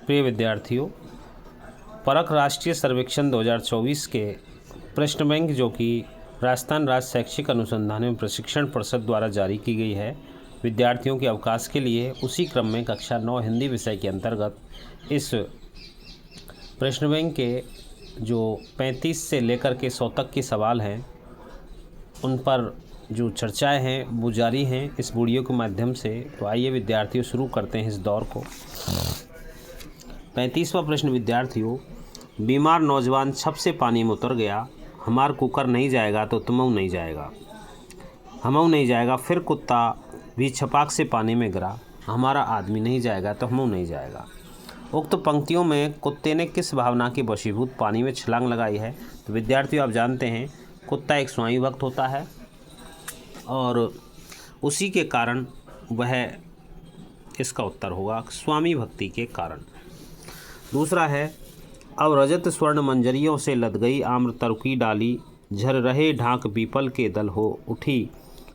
प्रिय विद्यार्थियों, परख राष्ट्रीय सर्वेक्षण 2024 के प्रश्न बैंक जो कि राजस्थान राज्य शैक्षिक अनुसंधान एवं प्रशिक्षण परिषद द्वारा जारी की गई है विद्यार्थियों के अवकाश के लिए, उसी क्रम में कक्षा 9 हिंदी विषय के अंतर्गत इस प्रश्न बैंक के जो 35 से लेकर के 100 तक के सवाल हैं उन पर जो चर्चाएं हैं वो जारी हैं इस वीडियो के माध्यम से। तो आइए विद्यार्थियों शुरू करते हैं इस दौर को। 35वां प्रश्न विद्यार्थियों, बीमार नौजवान छप से पानी में उतर गया, हमार कुकर नहीं जाएगा तो तुमऊ नहीं जाएगा, हमऊ नहीं जाएगा। फिर कुत्ता भी छपाक से पानी में गिरा, हमारा आदमी नहीं जाएगा तो हमऊ नहीं जाएगा। उक्त पंक्तियों में कुत्ते ने किस भावना की वशीभूत पानी में छलांग लगाई है? तो विद्यार्थियों आप जानते हैं कुत्ता एक स्वामी भक्त होता है और उसी के कारण वह, इसका उत्तर होगा स्वामी भक्ति के कारण। दूसरा है, अब रजत स्वर्ण मंजरियों से लद गई आम्र तरुकी डाली, झर रहे ढाक पीपल के दल हो उठी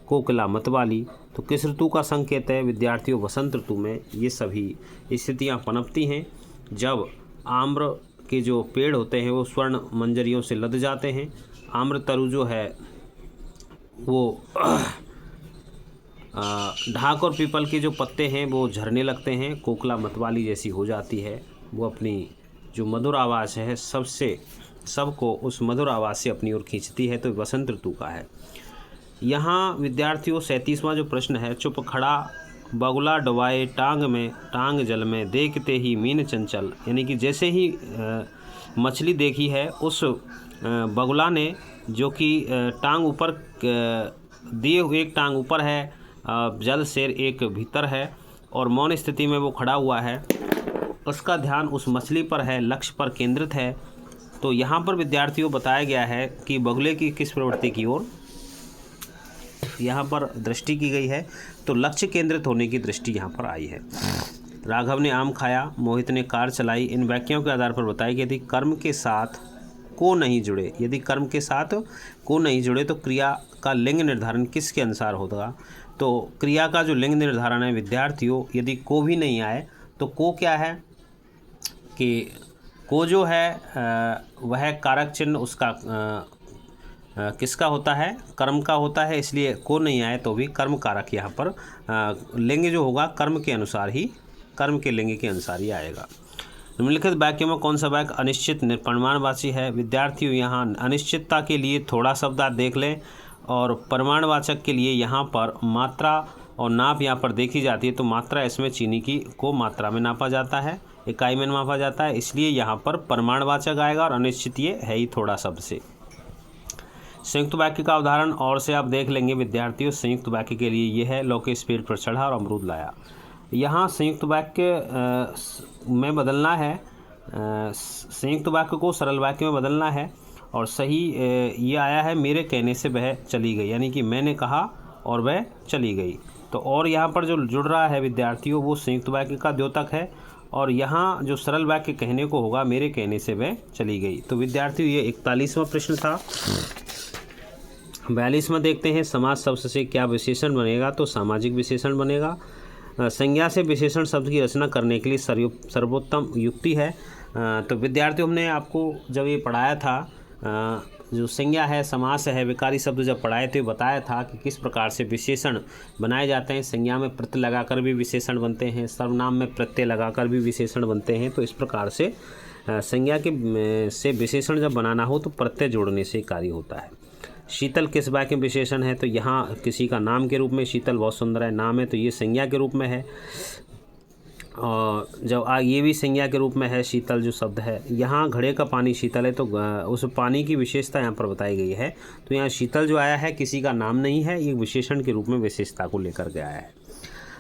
कोकिला मतवाली। तो किस ऋतु का संकेत है? विद्यार्थियों वसंत ऋतु में ये सभी स्थितियाँ पनपती हैं जब आम्र के जो पेड़ होते हैं वो स्वर्ण मंजरियों से लद जाते हैं। आम्र तरु जो है वो ढाक और पीपल के जो पत्ते हैं वो झरने लगते हैं, कोकिला मतवाली जैसी हो जाती है, वो अपनी जो मधुर आवाज़ है सबको उस मधुर आवाज़ से अपनी ओर खींचती है। तो वसंत ऋतु का है। यहाँ विद्यार्थियों 37वां जो प्रश्न है, चुप खड़ा बगुला डुबाए टांग में टांग जल में, देखते ही मीन चंचल, यानी कि जैसे ही मछली देखी है उस बगुला ने, जो कि टांग ऊपर दिए हुए एक टांग ऊपर है, जल शेर एक भीतर है और मौन स्थिति में वो खड़ा हुआ है, उसका ध्यान उस मछली पर है, लक्ष्य पर केंद्रित है। तो यहाँ पर विद्यार्थियों बताया गया है कि बगुले की किस प्रवृत्ति की ओर यहाँ पर दृष्टि की गई है, तो लक्ष्य केंद्रित होने की दृष्टि यहाँ पर आई है। राघव ने आम खाया, मोहित ने कार चलाई, इन वाक्यों के आधार पर बताई गई थी कर्म के साथ को नहीं जुड़े। यदि कर्म के साथ को नहीं जुड़े तो क्रिया का लिंग निर्धारण किसके अनुसार होगा? तो क्रिया का जो लिंग निर्धारण है विद्यार्थियों, यदि को भी नहीं आए तो को क्या है कि को जो है वह कारक चिन्ह उसका किसका होता है? कर्म का होता है, इसलिए को नहीं आए तो भी कर्म कारक यहाँ पर लिंग जो होगा कर्म के अनुसार ही, कर्म के लिंग के अनुसार ही आएगा। निम्नलिखित वाक्यों में कौन सा वाक्य अनिश्चित परिमाणवाची है? विद्यार्थियों यहाँ अनिश्चितता के लिए थोड़ा शब्द आप देख लें और परिमाणवाचक के लिए यहाँ पर मात्रा और नाप यहाँ पर देखी जाती है। तो मात्रा इसमें चीनी की को मात्रा में नापा जाता है, इकाई में नापा जाता है, इसलिए यहाँ पर परिमाणवाचक आएगा और अनिश्चित ये है ही थोड़ा शब्द से। संयुक्त वाक्य का उदाहरण और से आप देख लेंगे विद्यार्थियों। संयुक्त वाक्य के लिए ये है, लोकेश पेड़ पर चढ़ा और अमरूद लाया। यहाँ संयुक्त वाक्य में बदलना है, संयुक्त वाक्य को सरल वाक्य में बदलना है और सही ये आया है, मेरे कहने से वह चली गई, यानी कि मैंने कहा और वह चली गई। तो और यहाँ पर जो जुड़ रहा है विद्यार्थियों वो संयुक्त वाक्य का द्योतक है और यहाँ जो सरल वाक्य कहने को होगा, मेरे कहने से वह चली गई। तो विद्यार्थियों ये 41वां प्रश्न था। 42वां देखते हैं, समाज शब्द से क्या विशेषण बनेगा? तो सामाजिक विशेषण बनेगा। संज्ञा से विशेषण शब्द की रचना करने के लिए सर्वोत्तम युक्ति है। तो विद्यार्थियों हमने आपको जब ये पढ़ाया था, जो संज्ञा है, समास है, विकारी शब्द जब पढ़ाए थे बताया था कि किस प्रकार से विशेषण बनाए जाते हैं। संज्ञा में प्रत्यय लगाकर भी विशेषण बनते हैं, सर्वनाम में प्रत्यय लगाकर भी विशेषण बनते हैं। तो इस प्रकार से संज्ञा के से विशेषण जब बनाना हो तो प्रत्यय जोड़ने से कार्य होता है। शीतल किस वाक्य में विशेषण है? तो यहाँ किसी का नाम के रूप में, शीतल बहुत सुंदर है नाम है, तो ये संज्ञा के रूप में है। और जब ये भी संज्ञा के रूप में है, शीतल जो शब्द है। यहाँ घड़े का पानी शीतल है, तो उस पानी की विशेषता यहाँ पर बताई गई है। तो यहाँ शीतल जो आया है किसी का नाम नहीं है, ये विशेषण के रूप में विशेषता को लेकर के आया है।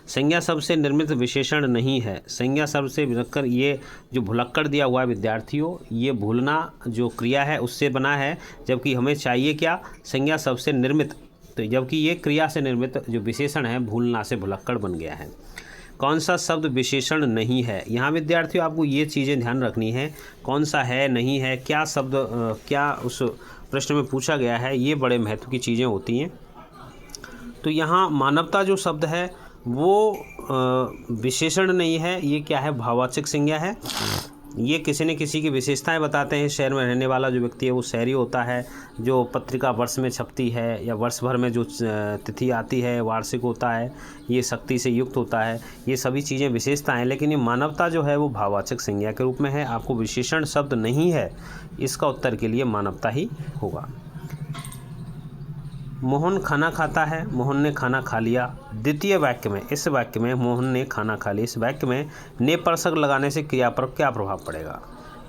संज्ञा शब्द से निर्मित विशेषण नहीं है। संज्ञा शब्द से बनकर, ये जो भुलक्कड़ दिया हुआ है विद्यार्थियों, ये भूलना जो क्रिया है उससे बना है, जबकि हमें चाहिए क्या? संज्ञा शब्द से निर्मित। तो जबकि ये क्रिया से निर्मित जो विशेषण है भूलना से भुलक्कड़ बन गया है। कौन सा शब्द विशेषण नहीं है? यहाँ विद्यार्थियों आपको ये चीज़ें ध्यान रखनी है, कौन सा है, नहीं है, क्या शब्द क्या उस प्रश्न में पूछा गया है, ये बड़े महत्व की चीज़ें होती हैं। तो यहाँ मानवता जो शब्द है वो विशेषण नहीं है, ये क्या है, भाववाचक संज्ञा है। ये किसी न किसी की विशेषताएं बताते हैं। शहर में रहने वाला जो व्यक्ति है वो शहरी होता है। जो पत्रिका वर्ष में छपती है या वर्ष भर में जो तिथि आती है वार्षिक होता है, ये शक्ति से युक्त होता है। ये सभी चीज़ें विशेषता हैं, लेकिन ये मानवता जो है वो भाववाचक संज्ञा के रूप में है। आपको विशेषण शब्द नहीं है, इसका उत्तर के लिए मानवता ही होगा। मोहन खाना खाता है, मोहन ने खाना खा लिया। द्वितीय वाक्य में, इस वाक्य में मोहन ने खाना खा लिया, इस वाक्य में ने परसक लगाने से क्रिया पर क्या प्रभाव पड़ेगा?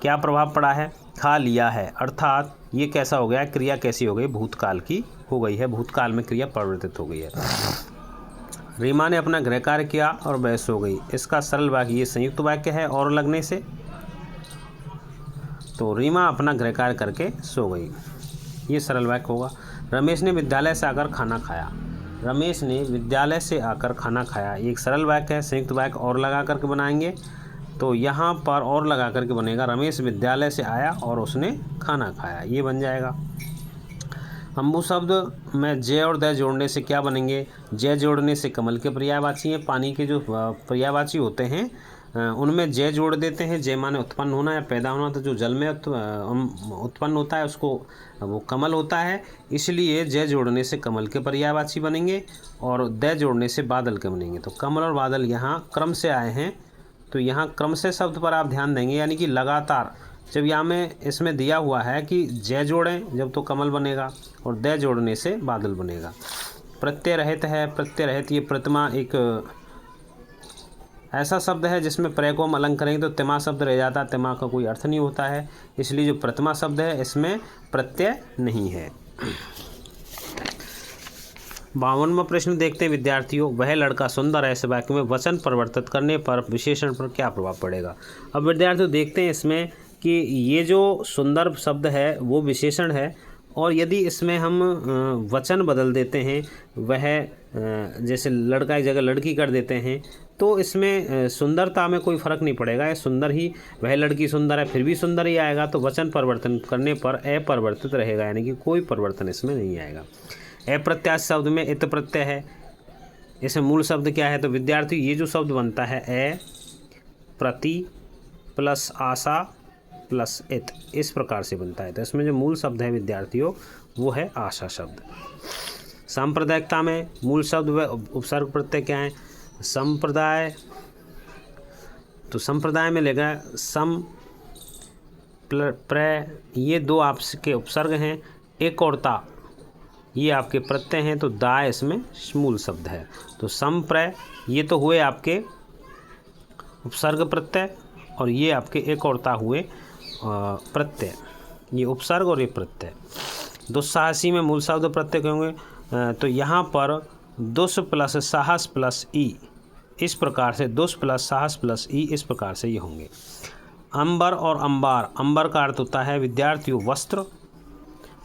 क्या प्रभाव पड़ा है? खा लिया है, अर्थात ये कैसा हो गया, क्रिया कैसी हो गई, भूतकाल की हो गई है, भूतकाल में क्रिया परिवर्तित हो गई है। रीमा ने अपना गृह कार्य किया और वह सो गई। इसका सरल वाक्य, ये संयुक्त वाक्य है और लगने से, तो रीमा अपना गृह कार्य करके सो गई, ये सरल वाक्य होगा। रमेश ने विद्यालय से आकर खाना खाया। रमेश ने विद्यालय से आकर खाना खाया, ये एक सरल वाक्य है। संयुक्त वाक्य और लगा करके बनाएंगे, तो यहाँ पर और लगा करके बनेगा, रमेश विद्यालय से आया और उसने खाना खाया, ये बन जाएगा। अम्बू शब्द में जय और द जोड़ने से क्या बनेंगे? जय जोड़ने से कमल के पर्यायवाची हैं। पानी के जो पर्यायवाची होते हैं उनमें जय जोड़ देते हैं। जय माने उत्पन्न होना या पैदा होना, तो जो जल में उत्पन्न होता है उसको वो कमल होता है, इसलिए जय जोड़ने से कमल के पर्यायवाची बनेंगे और द जोड़ने से बादल के बनेंगे। तो कमल और बादल यहाँ क्रम से आए हैं, तो यहाँ क्रम से शब्द पर आप ध्यान देंगे, यानी कि लगातार। जब यहाँ में इसमें दिया हुआ है कि जय जोड़ें जब तो कमल बनेगा और द जोड़ने से बादल बनेगा। प्रत्यय रहित है, प्रत्यय रहित, ये प्रतिमा एक ऐसा शब्द है जिसमें प्रय को हम अलग करेंगे तो तिमा शब्द रह जाता है, तिमा का कोई अर्थ नहीं होता है, इसलिए जो प्रतिमा शब्द है इसमें प्रत्यय नहीं है। 52वां प्रश्न देखते हैं विद्यार्थियों। वह लड़का सुंदर है, इस वाक्य में वचन परिवर्तित करने पर विशेषण पर क्या प्रभाव पड़ेगा? अब विद्यार्थियों देखते हैं इसमें कि ये जो सुंदर शब्द है वो विशेषण है, और यदि इसमें हम वचन बदल देते हैं, वह जैसे लड़का की जगह लड़की कर देते हैं, तो इसमें सुंदरता में कोई फ़र्क नहीं पड़ेगा। ये सुंदर ही, वह लड़की सुंदर है, फिर भी सुंदर ही आएगा। तो वचन परिवर्तन करने पर अपरिवर्तित रहेगा, यानी कि कोई परिवर्तन इसमें नहीं आएगा। अप्रत्याश शब्द में इत प्रत्यय है, इसमें मूल शब्द क्या है? तो विद्यार्थी ये जो शब्द बनता है अ प्रति प्लस आशा प्लस इत, इस प्रकार से बनता है। तो इसमें जो मूल शब्द है विद्यार्थियों वो है आशा शब्द। सांप्रदायिकता में मूल शब्द व उपसर्ग प्रत्यय क्या है? संप्रदाय, तो संप्रदाय में लेगा सम प्र, ये दो आपके उपसर्ग हैं। एक और ता, ये आपके प्रत्यय हैं, तो दा इसमें मूल शब्द है। तो संप्रय, ये तो हुए आपके उपसर्ग प्रत्यय, और ये आपके एक और ता हुए प्रत्यय, ये उपसर्ग और ये प्रत्यय। दुस्साहसी में मूल शब्द प्रत्यय होंगे, तो यहाँ पर दुस प्लस साहस प्लस ई, इस प्रकार से दुस प्लस साहस प्लस ई, इस प्रकार से ये होंगे। अंबर और अंबार, अंबर का अर्थ होता है विद्यार्थियों वस्त्र।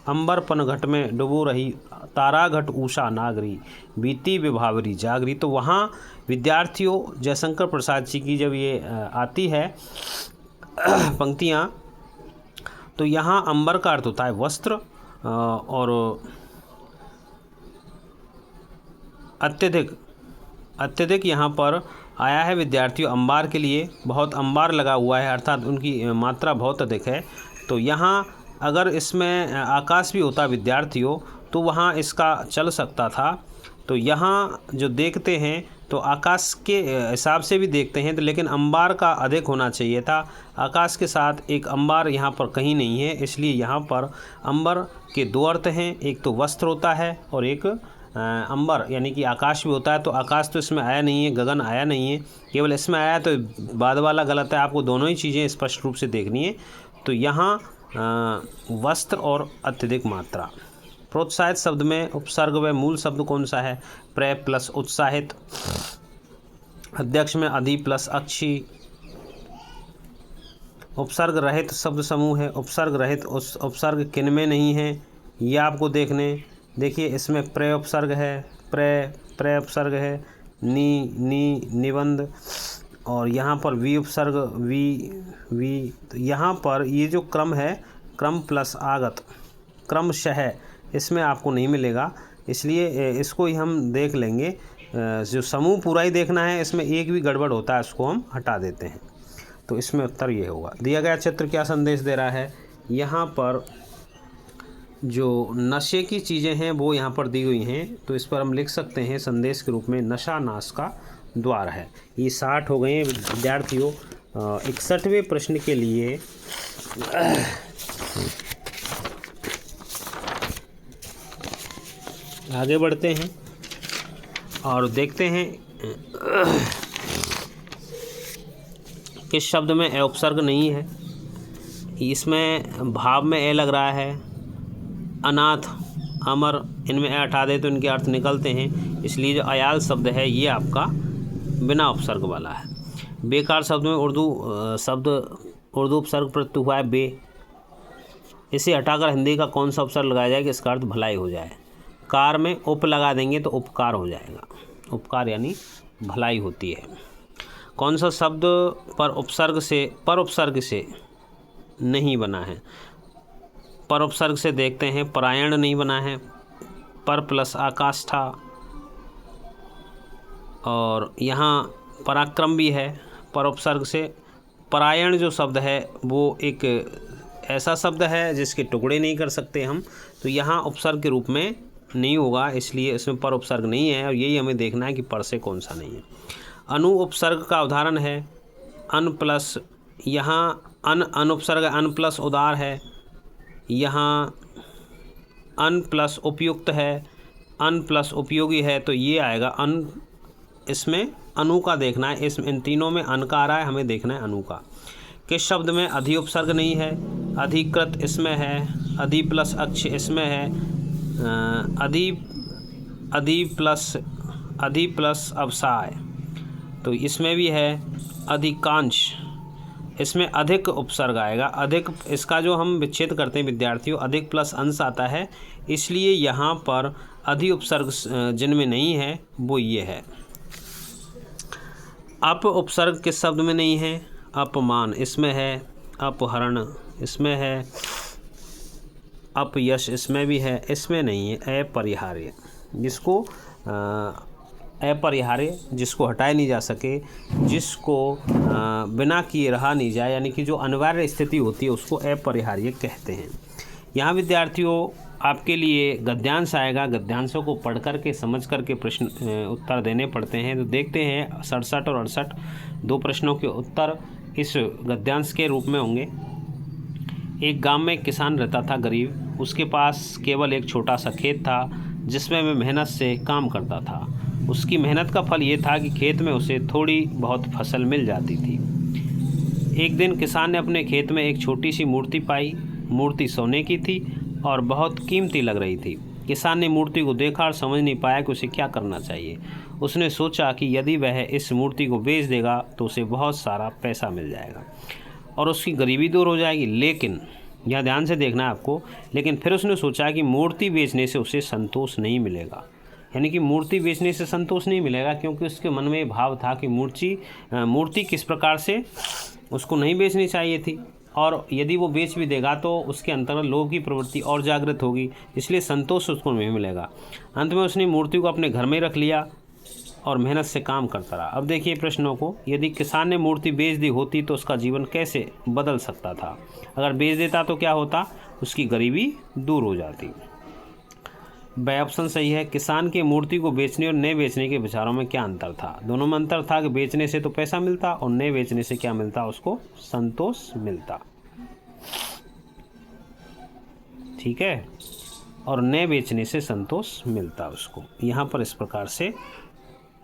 अंबर पन घट में डुबो रही, तारा घट उषा नागरी, बीती विभावरी जागरी। तो वहाँ विद्यार्थियों जयशंकर प्रसाद जी की जब ये आती है पंक्तियाँ, तो यहाँ अंबर का अर्थ होता है वस्त्र, और अत्यधिक यहाँ पर आया है विद्यार्थियों अंबार के लिए, बहुत अंबार लगा हुआ है, अर्थात उनकी मात्रा बहुत अधिक है। तो यहाँ अगर इसमें आकाश भी होता विद्यार्थियों तो वहाँ इसका चल सकता था। तो यहाँ जो देखते हैं तो आकाश के हिसाब से भी देखते हैं, तो लेकिन अंबार का अधिक होना चाहिए था। आकाश के साथ एक अंबार यहाँ पर कहीं नहीं है, इसलिए यहाँ पर अंबर के दो अर्थ हैं, एक तो वस्त्र होता है और एक अंबर यानी कि आकाश भी होता है। तो आकाश तो इसमें आया नहीं है, गगन आया नहीं है, केवल इसमें आया, तो बाद वाला गलत है। आपको दोनों ही चीज़ें स्पष्ट रूप से देखनी है। तो यहाँ वस्त्र और अत्यधिक मात्रा। प्रोत्साहित शब्द में उपसर्ग व मूल शब्द कौन सा है? प्र प्लस उत्साहित। अध्यक्ष में अधि प्लस अक्षी। उपसर्ग रहित शब्द समूह है, उपसर्ग रहित उपसर्ग किन में नहीं है ये आपको देखिए इसमें प्र उपसर्ग है, प्र उपसर्ग है, नी निबंध, और यहाँ पर वी उपसर्ग वी। तो यहाँ पर ये जो क्रम है, क्रम प्लस आगत, क्रमशः, इसमें आपको नहीं मिलेगा, इसलिए इसको ही हम देख लेंगे जो समूह पूरा ही देखना है, इसमें एक भी गड़बड़ होता है उसको हम हटा देते हैं। तो इसमें उत्तर ये होगा। दिया गया चित्र क्या संदेश दे रहा है? यहाँ पर जो नशे की चीज़ें हैं वो यहाँ पर दी हुई हैं, तो इस पर हम लिख सकते हैं संदेश के रूप में नशा नाश का द्वार है। ये 60 हो गए हैं विद्यार्थियों। 61वें प्रश्न के लिए आगे बढ़ते हैं और देखते हैं किस शब्द में ए उपसर्ग नहीं है। इसमें भाव में ए लग रहा है। अनाथ, अमर, इनमें ए हटा दे तो इनके अर्थ निकलते हैं, इसलिए जो अयाल शब्द है ये आपका बिना उपसर्ग वाला है। बेकार शब्द में उर्दू उपसर्ग प्रत्यय हुआ है बे। इसे हटाकर हिंदी का कौन सा उपसर्ग लगाया जाए कि इसका अर्थ भलाई हो जाए? कार में उप लगा देंगे तो उपकार हो जाएगा। उपकार यानी भलाई होती है। कौन सा शब्द पर उपसर्ग से नहीं बना है? पर उपसर्ग से देखते हैं, परायण नहीं बना है, पर प्लस आकाश था, और यहाँ पराक्रम भी है पर उपसर्ग से। परायण जो शब्द है वो एक ऐसा शब्द है जिसके टुकड़े नहीं कर सकते हम, तो यहाँ उपसर्ग के रूप में नहीं होगा, इसलिए इसमें पर उपसर्ग नहीं है, और यही हमें देखना है कि पर से कौन सा नहीं है। अनु उपसर्ग का उदाहरण है अन प्लस, यहाँ अन उपसर्ग अन प्लस उदार है, यहाँ अन प्लस उपयुक्त है, अन प्लस उपयोगी है, तो ये आएगा अन। इसमें अनु का देखना है, इसमें इन तीनों में अन का आ रहा है, हमें देखना है अनु का। किस शब्द में अधि उपसर्ग नहीं है? अधिकृत इसमें है, अधि प्लस अक्ष इसमें है, अधि प्लस अवसाय तो इसमें भी है। अधिकांश, इसमें अधिक उपसर्ग आएगा। अधिक, इसका जो हम विच्छेद करते हैं विद्यार्थियों, अधिक प्लस अंश आता है, इसलिए यहाँ पर अधि उपसर्ग जिनमें नहीं है वो ये है। अप उपसर्ग किस शब्द में नहीं है? अपमान इसमें है, अपहरण इसमें है, अपयश इसमें भी है, इसमें नहीं है। अपरिहार्य, जिसको अपरिहार्य, जिसको हटाया नहीं जा सके, जिसको बिना किए रहा नहीं जाए, यानी कि जो अनिवार्य स्थिति होती है उसको अपरिहार्य कहते हैं। यहाँ विद्यार्थियों आपके लिए गद्यांश आएगा। गद्यांशों को पढ़ कर के समझ कर के प्रश्न उत्तर देने पड़ते हैं। तो देखते हैं 67 और 68 दो प्रश्नों के उत्तर इस गद्यांश के रूप में होंगे। एक गांव में एक किसान रहता था गरीब। उसके पास केवल एक छोटा सा खेत था जिसमें वह मेहनत से काम करता था। उसकी मेहनत का फल ये था कि खेत में उसे थोड़ी बहुत फसल मिल जाती थी। एक दिन किसान ने अपने खेत में एक छोटी सी मूर्ति पाई। मूर्ति सोने की थी और बहुत कीमती लग रही थी। किसान ने मूर्ति को देखा और समझ नहीं पाया कि उसे क्या करना चाहिए। उसने सोचा कि यदि वह इस मूर्ति को बेच देगा तो उसे बहुत सारा पैसा मिल जाएगा और उसकी गरीबी दूर हो जाएगी। लेकिन यह ध्यान से देखना है आपको, लेकिन फिर उसने सोचा कि मूर्ति बेचने से उसे संतोष नहीं मिलेगा। यानी कि मूर्ति बेचने से संतोष नहीं मिलेगा, क्योंकि उसके मन में भाव था कि मूर्ति किस प्रकार से उसको नहीं बेचनी चाहिए थी, और यदि वो बेच भी देगा तो उसके अंतर्गत लोभ की प्रवृत्ति और जागृत होगी, इसलिए संतोष उसको नहीं मिलेगा। अंत में उसने मूर्ति को अपने घर में रख लिया और मेहनत से काम करता रहा। अब देखिए प्रश्नों को, यदि किसान ने मूर्ति बेच दी होती तो उसका जीवन कैसे बदल सकता था? अगर बेच देता तो क्या होता? उसकी गरीबी दूर हो जाती। ब ऑप्शन सही है। किसान के मूर्ति को बेचने और नए बेचने के विचारों में क्या अंतर था? दोनों में अंतर था कि बेचने से तो पैसा मिलता और नए बेचने से क्या मिलता? उसको संतोष मिलता। ठीक है, और नए बेचने से संतोष मिलता उसको। यहाँ पर इस प्रकार से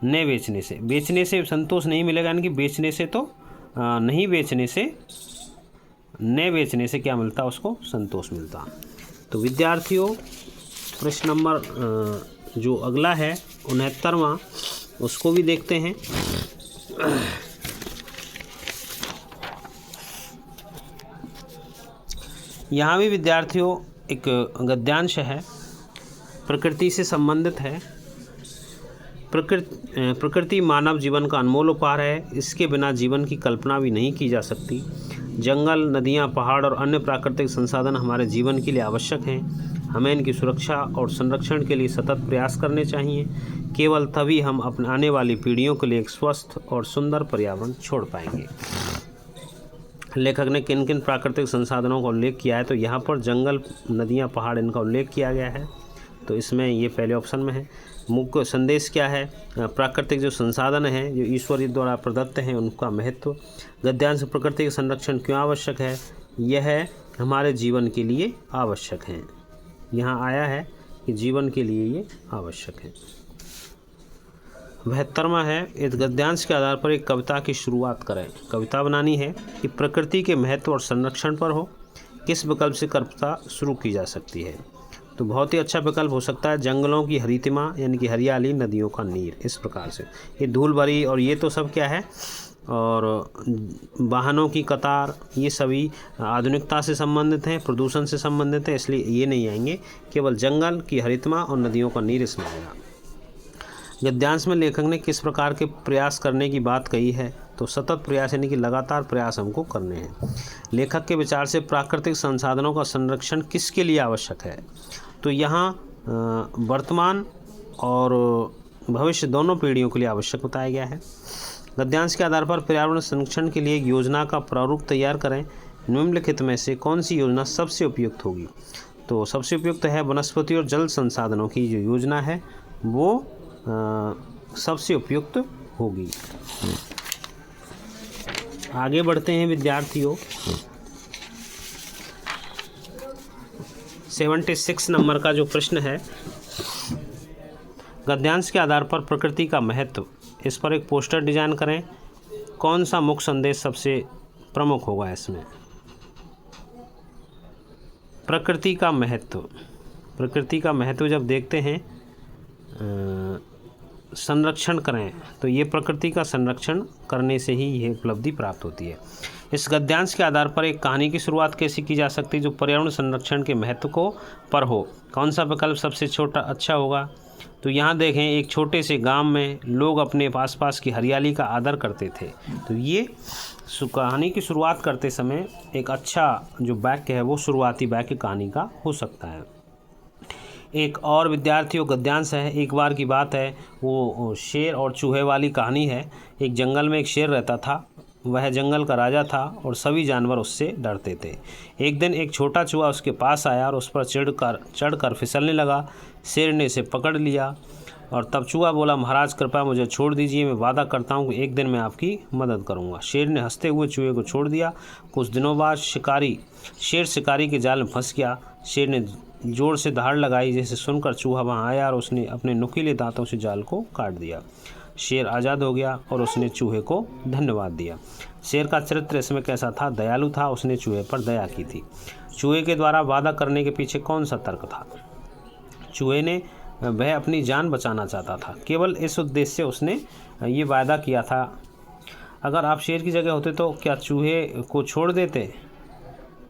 नए बेचने से संतोष नहीं मिलेगा, यानी कि बेचने से तो नहीं, बेचने से नए बेचने से क्या मिलता? उसको संतोष मिलता। तो विद्यार्थियों प्रश्न नंबर जो अगला है 69वां, उसको भी देखते हैं। यहाँ भी विद्यार्थियों एक गद्यांश है, प्रकृति से संबंधित है। प्रकृति मानव जीवन का अनमोल उपहार है। इसके बिना जीवन की कल्पना भी नहीं की जा सकती। जंगल, नदियाँ, पहाड़ और अन्य प्राकृतिक संसाधन हमारे जीवन के लिए आवश्यक हैं। हमें इनकी सुरक्षा और संरक्षण के लिए सतत प्रयास करने चाहिए। केवल तभी हम अपने आने वाली पीढ़ियों के लिए एक स्वस्थ और सुंदर पर्यावरण छोड़ पाएंगे। लेखक ने किन किन प्राकृतिक संसाधनों का उल्लेख किया है, तो यहाँ पर जंगल, नदियाँ, पहाड़, इनका उल्लेख किया गया है। तो इसमें ये पहले ऑप्शन में है। मुख्य संदेश क्या है? प्राकृतिक जो संसाधन हैं जो ईश्वर द्वारा प्रदत्त हैं उनका महत्व। गद्यांश प्रकृति के संरक्षण क्यों आवश्यक है? यह हमारे जीवन के लिए आवश्यक है। यहाँ आया है कि जीवन के लिए ये आवश्यक है। 72वां है, इस गद्यांश के आधार पर एक कविता की शुरुआत करें। कविता बनानी है कि प्रकृति के महत्व और संरक्षण पर हो। किस विकल्प से कविता शुरू की जा सकती है? तो बहुत ही अच्छा विकल्प हो सकता है जंगलों की हरितिमा, यानी कि हरियाली, नदियों का नीर। इस प्रकार से ये धूल भरी और ये तो सब क्या है, और वाहनों की कतार, ये सभी आधुनिकता से संबंधित हैं, प्रदूषण से संबंधित हैं, इसलिए ये नहीं आएंगे। केवल जंगल की हरितिमा और नदियों का नीर इसमें आएगा। गद्यांश में लेखक ने किस प्रकार के प्रयास करने की बात कही है? तो सतत प्रयास, यानी कि लगातार प्रयास हमको करने हैं। लेखक के विचार से प्राकृतिक संसाधनों का संरक्षण किसके लिए आवश्यक है? तो यहाँ वर्तमान और भविष्य दोनों पीढ़ियों के लिए आवश्यक बताया गया है। गद्यांश के आधार पर पर्यावरण संरक्षण के लिए एक योजना का प्रारूप तैयार करें। निम्नलिखित में से कौन सी योजना सबसे उपयुक्त होगी? तो सबसे उपयुक्त है वनस्पति और जल संसाधनों की जो योजना है वो सबसे उपयुक्त होगी। आगे बढ़ते हैं विद्यार्थियों। 76 नंबर का जो प्रश्न है, गद्यांश के आधार पर प्रकृति का महत्व, इस पर एक पोस्टर डिजाइन करें। कौन सा मुख्य संदेश सबसे प्रमुख होगा इसमें? प्रकृति का महत्व। प्रकृति का महत्व जब देखते हैं, संरक्षण करें, तो ये प्रकृति का संरक्षण करने से ही यह उपलब्धि प्राप्त होती है। इस गद्यांश के आधार पर एक कहानी की शुरुआत कैसे की जा सकती है जो पर्यावरण संरक्षण के महत्व को पर हो? कौन सा विकल्प सबसे छोटा अच्छा होगा? तो यहाँ देखें, एक छोटे से गांव में लोग अपने आसपास की हरियाली का आदर करते थे। तो ये कहानी की शुरुआत करते समय एक अच्छा जो वाक्य है वो शुरुआती वाक्य कहानी का हो सकता है। एक और विद्यार्थियों गद्यांश है, एक बार की बात है, वो शेर और चूहे वाली कहानी है। एक जंगल में एक शेर रहता था, वह जंगल का राजा था और सभी जानवर उससे डरते थे। एक दिन एक छोटा चूहा उसके पास आया और उस पर चढ़कर फिसलने लगा। शेर ने इसे पकड़ लिया और तब चूहा बोला, महाराज कृपया मुझे छोड़ दीजिए, मैं वादा करता हूँ कि एक दिन मैं आपकी मदद करूँगा। शेर ने हंसते हुए चूहे को छोड़ दिया। कुछ दिनों बाद शेर शिकारी के जाल में फंस गया। शेर ने जोर से दहाड़ लगाई, जिसे सुनकर चूहा वहाँ आया और उसने अपने नुकीले दांतों से जाल को काट दिया। शेर आज़ाद हो गया और उसने चूहे को धन्यवाद दिया। शेर का चरित्र इसमें कैसा था? दयालु था, उसने चूहे पर दया की थी। चूहे के द्वारा वादा करने के पीछे कौन सा तर्क था? चूहे ने वह अपनी जान बचाना चाहता था, केवल इस उद्देश्य से उसने ये वादा किया था। अगर आप शेर की जगह होते तो क्या चूहे को छोड़ देते?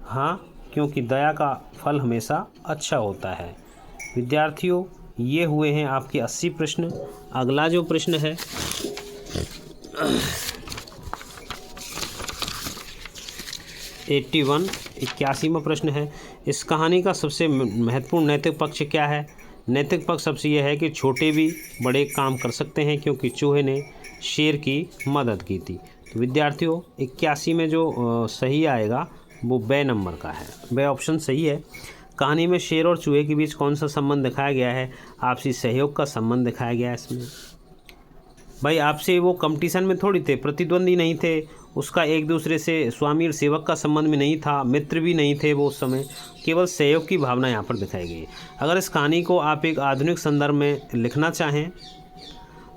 हाँ, क्योंकि दया का फल हमेशा अच्छा होता है। विद्यार्थियों, ये हुए हैं आपके 80 प्रश्न। अगला जो प्रश्न है 81वां प्रश्न है, इस कहानी का सबसे महत्वपूर्ण नैतिक पक्ष क्या है? नैतिक पक्ष सबसे यह है कि छोटे भी बड़े काम कर सकते हैं क्योंकि चूहे ने शेर की मदद की थी। तो विद्यार्थियों 81 में जो सही आएगा वो ब नंबर का है। ब ऑप्शन सही है। कहानी में शेर और चूहे के बीच कौन सा संबंध दिखाया गया है? आपसी सहयोग का संबंध दिखाया गया है इसमें। भाई आपसे वो कंपटीशन में थोड़ी थे, प्रतिद्वंदी नहीं थे, उसका एक दूसरे से स्वामी और सेवक का संबंध भी नहीं था, मित्र भी नहीं थे वो उस समय, केवल सहयोग की भावना यहाँ पर दिखाई गई है। अगर इस कहानी को आप एक आधुनिक संदर्भ में लिखना चाहें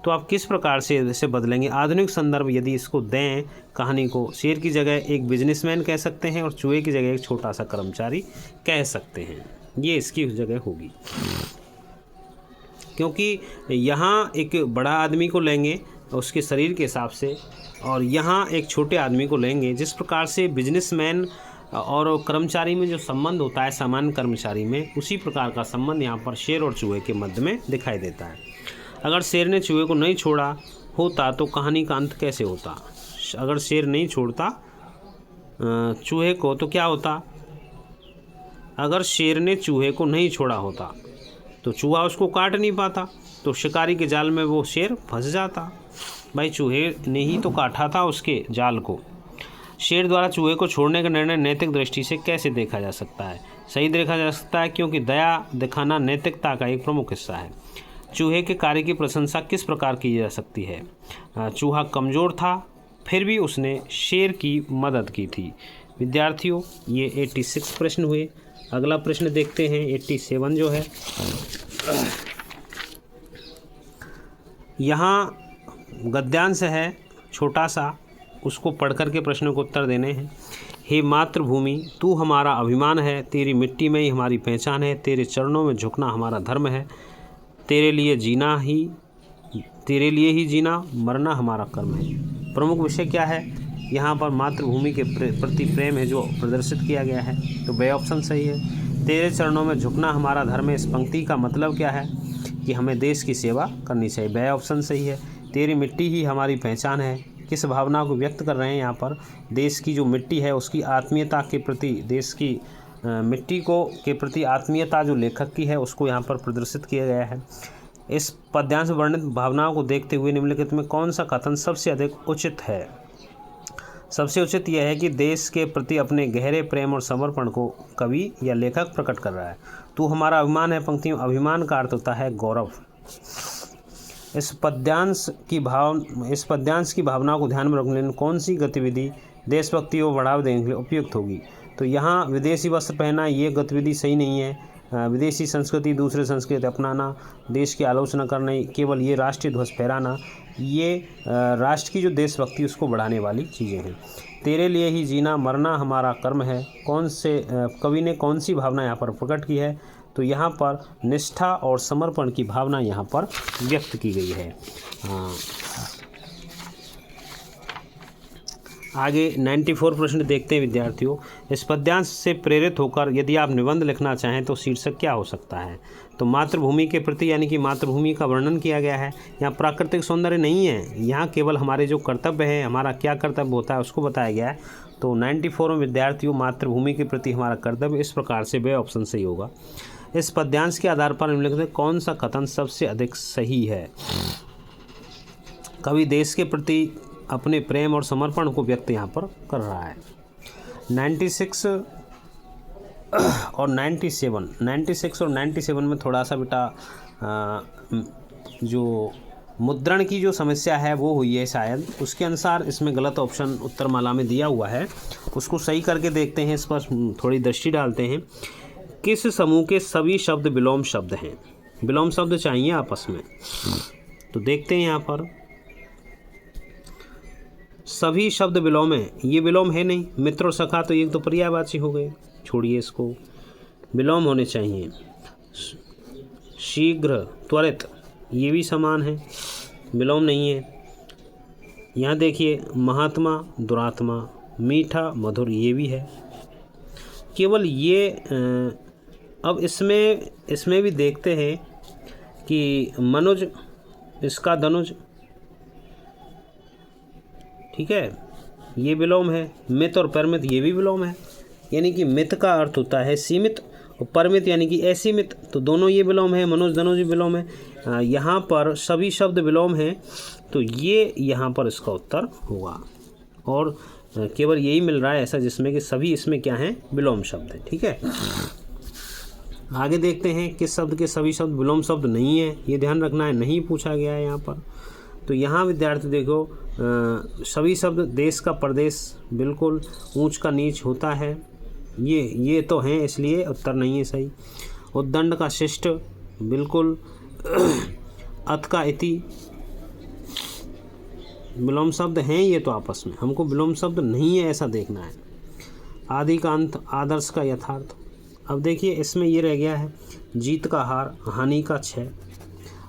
तो आप किस प्रकार से इसे बदलेंगे? आधुनिक संदर्भ यदि इसको दें कहानी को, शेर की जगह एक बिजनेसमैन कह सकते हैं और चूहे की जगह एक छोटा सा कर्मचारी कह सकते हैं, ये इसकी जगह होगी। क्योंकि यहाँ एक बड़ा आदमी को लेंगे उसके शरीर के हिसाब से और यहाँ एक छोटे आदमी को लेंगे। जिस प्रकार से बिजनेसमैन और कर्मचारी में जो संबंध होता है सामान्य कर्मचारी में, उसी प्रकार का संबंध यहाँ पर शेर और चूहे के मध्य में दिखाई देता है। अगर शेर ने चूहे को नहीं छोड़ा होता तो कहानी का अंत कैसे होता? अगर शेर नहीं छोड़ता चूहे को तो क्या होता? अगर शेर ने चूहे को नहीं छोड़ा होता तो चूहा उसको काट नहीं पाता, तो शिकारी के जाल में वो शेर फंस जाता। भाई चूहे ने ही तो काटा था उसके जाल को। शेर द्वारा चूहे को छोड़ने का निर्णय नैतिक दृष्टि से कैसे देखा जा सकता है? सही देखा जा सकता है, क्योंकि दया दिखाना नैतिकता का एक प्रमुख हिस्सा है। चूहे के कार्य की प्रशंसा किस प्रकार की जा सकती है? चूहा कमज़ोर था, फिर भी उसने शेर की मदद की थी। विद्यार्थियों, ये 86 प्रश्न हुए। अगला प्रश्न देखते हैं 87 जो है। यहाँ गद्यांश है छोटा सा, उसको पढ़ कर के प्रश्नों को उत्तर देने हैं। हे मातृभूमि, तू हमारा अभिमान है, तेरी मिट्टी में ही हमारी पहचान है, तेरे चरणों में झुकना हमारा धर्म है, तेरे लिए ही जीना मरना हमारा कर्म है। प्रमुख विषय क्या है? यहाँ पर मातृभूमि के प्रति प्रेम है जो प्रदर्शित किया गया है, तो बे ऑप्शन सही है। तेरे चरणों में झुकना हमारा धर्म है, इस पंक्ति का मतलब क्या है कि हमें देश की सेवा करनी चाहिए, बे ऑप्शन सही है। तेरी मिट्टी ही हमारी पहचान है, किस भावना को व्यक्त कर रहे हैं यहाँ पर? देश की जो मिट्टी है उसकी आत्मीयता के प्रति, देश की मिट्टी को के प्रति आत्मीयता जो लेखक की है उसको यहाँ पर प्रदर्शित किया गया है। इस पद्यांश वर्णित भावनाओं को देखते हुए निम्नलिखित में कौन सा कथन सबसे अधिक उचित है? सबसे उचित यह है कि देश के प्रति अपने गहरे प्रेम और समर्पण को कवि या लेखक प्रकट कर रहा है। तू हमारा अभिमान है पंक्ति में अभिमान का अर्थ होता है गौरव। इस पद्यांश की भावना को ध्यान में रखने कौन सी गतिविधि देशभक्ति को बढ़ावा देने के लिए उपयुक्त होगी? तो यहाँ विदेशी वस्त्र पहनना ये गतिविधि सही नहीं है। विदेशी संस्कृति, दूसरे संस्कृति अपनाना, देश की आलोचना करना, केवल ये राष्ट्रीय ध्वज फहराना, ये राष्ट्र की जो देशभक्ति उसको बढ़ाने वाली चीज़ें हैं। तेरे लिए ही जीना मरना हमारा कर्म है, कौन से कवि ने कौन सी भावना यहाँ पर प्रकट की है? तो यहाँ पर निष्ठा और समर्पण की भावना यहाँ पर व्यक्त की गई है। आगे 94 प्रश्न देखते हैं विद्यार्थियों। इस पद्यांश से प्रेरित होकर यदि आप निबंध लिखना चाहें तो शीर्षक क्या हो सकता है? तो मातृभूमि के प्रति यानी कि मातृभूमि का वर्णन किया गया है। यहाँ प्राकृतिक सौंदर्य नहीं है, यहाँ केवल हमारे जो कर्तव्य है, हमारा क्या कर्तव्य होता है उसको बताया गया है। तो 94 में विद्यार्थियों मातृभूमि के प्रति हमारा कर्तव्य इस प्रकार से बे ऑप्शन सही होगा। इस पद्यांश के आधार पर निम्नलिखित में कौन सा कथन सबसे अधिक सही है? कवि देश के प्रति अपने प्रेम और समर्पण को व्यक्त यहाँ पर कर रहा है। 96 और 97 में थोड़ा सा बेटा जो मुद्रण की जो समस्या है वो हुई है शायद, उसके अनुसार इसमें गलत ऑप्शन उत्तरमाला में दिया हुआ है, उसको सही करके देखते हैं, इस पर थोड़ी दृष्टि डालते हैं। किस समूह के सभी शब्द विलोम शब्द हैं? विलोम शब्द चाहिए आपस में, तो देखते हैं यहाँ पर सभी शब्द विलोम है, ये विलोम है नहीं। मित्र और सखा तो एक तो पर्यायवाची हो गए, छोड़िए इसको, विलोम होने चाहिए। शीघ्र, त्वरित, ये भी समान है, विलोम नहीं है। यहाँ देखिए महात्मा, दुरात्मा, मीठा, मधुर, ये भी है। केवल ये अब इसमें भी देखते हैं कि मनुज, इसका धनुज, ठीक है, ये विलोम है। मित और परमित ये भी विलोम है, यानी कि मित का अर्थ होता है सीमित और परमित यानी कि असीमित, तो दोनों ये विलोम है। मनुज धनुज भी विलोम है। यहाँ पर सभी शब्द विलोम हैं, तो ये यहाँ पर इसका उत्तर होगा। और केवल यही मिल रहा है ऐसा जिसमें कि सभी इसमें क्या हैं? विलोम शब्द है। ठीक है, आगे देखते हैं किस शब्द के सभी शब्द विलोम शब्द नहीं है, ये ध्यान रखना है, नहीं पूछा गया है यहाँ पर। तो यहाँ विद्यार्थी देखो सभी शब्द देश का प्रदेश बिल्कुल ऊंच का नीच होता है, ये तो हैं, इसलिए उत्तर नहीं है सही। उद्दंड का शिष्ट बिल्कुल, अत का इति विलोम शब्द हैं, ये तो आपस में, हमको विलोम शब्द नहीं है ऐसा देखना है। आदि का अंत, आदर्श का यथार्थ। अब देखिए इसमें ये रह गया है जीत का हार, हानि का क्षय।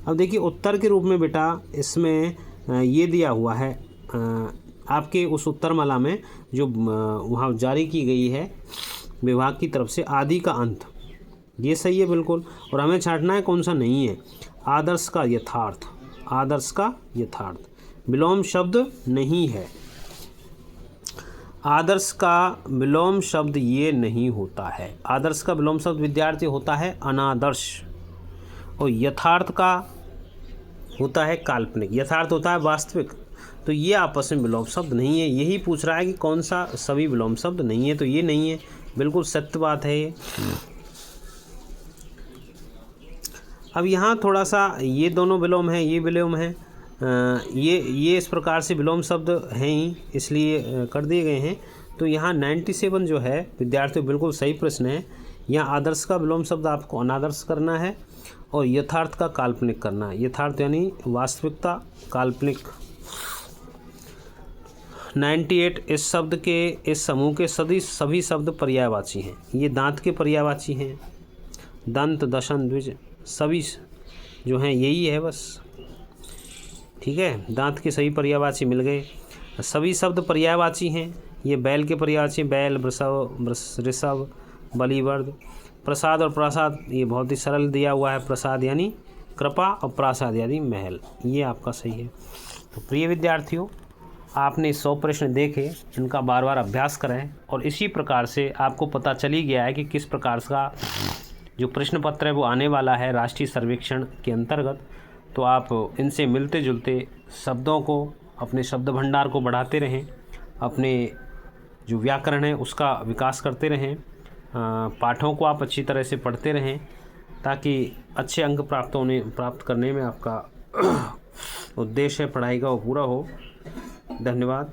अब देखिए उत्तर के रूप में बेटा इसमें ये दिया हुआ है आपके उस उत्तरमाला में जो वहाँ जारी की गई है विभाग की तरफ से, आदि का अंत, ये सही है बिल्कुल। और हमें छांटना है कौन सा नहीं है, आदर्श का यथार्थ, आदर्श का यथार्थ, विलोम शब्द नहीं है। आदर्श का विलोम शब्द ये नहीं होता है। आदर्श का विलोम शब्द विद्यार्थी होता है अनादर्श, और यथार्थ का होता है काल्पनिक, यथार्थ होता है वास्तविक। तो ये आपस में विलोम शब्द नहीं है। यही पूछ रहा है कि कौन सा सभी विलोम शब्द नहीं है, तो ये नहीं है, बिल्कुल सत्य बात है ये। अब यहाँ थोड़ा सा ये दोनों विलोम हैं, ये विलोम हैं, ये इस प्रकार से विलोम शब्द हैं ही, इसलिए कर दिए गए हैं। तो यहाँ 97 जो है विद्यार्थियों बिल्कुल सही प्रश्न है। यहाँ आदर्श का विलोम शब्द आपको अनादर्श करना है और यथार्थ का काल्पनिक करना है। यथार्थ यानी वास्तविकता, काल्पनिक। 98 इस शब्द के, इस समूह के सभी शब्द पर्यायवाची हैं। ये दांत के पर्यायवाची हैं, दंत, दशन, द्विज, सभी जो हैं यही है बस। ठीक है, दांत के सभी पर्यायवाची मिल गए। सभी शब्द पर्यायवाची हैं। ये बैल के पर्यायवाची, बैल, ऋषभ, बलिवर्द। प्रसाद और प्रासाद ये बहुत ही सरल दिया हुआ है। प्रसाद यानी कृपा और प्रासाद यानी महल। ये आपका सही है। तो प्रिय विद्यार्थियों, आपने 100 प्रश्न देखे, इनका बार बार अभ्यास करें और इसी प्रकार से आपको पता चली गया है कि किस प्रकार का जो प्रश्न पत्र है वो आने वाला है राष्ट्रीय सर्वेक्षण के अंतर्गत। तो आप इनसे मिलते जुलते शब्दों को, अपने शब्द भंडार को बढ़ाते रहें, अपने जो व्याकरण है उसका विकास करते रहें, पाठों को आप अच्छी तरह से पढ़ते रहें, ताकि अच्छे अंक प्राप्त करने में आपका उद्देश्य है पढ़ाई का वो पूरा हो। धन्यवाद।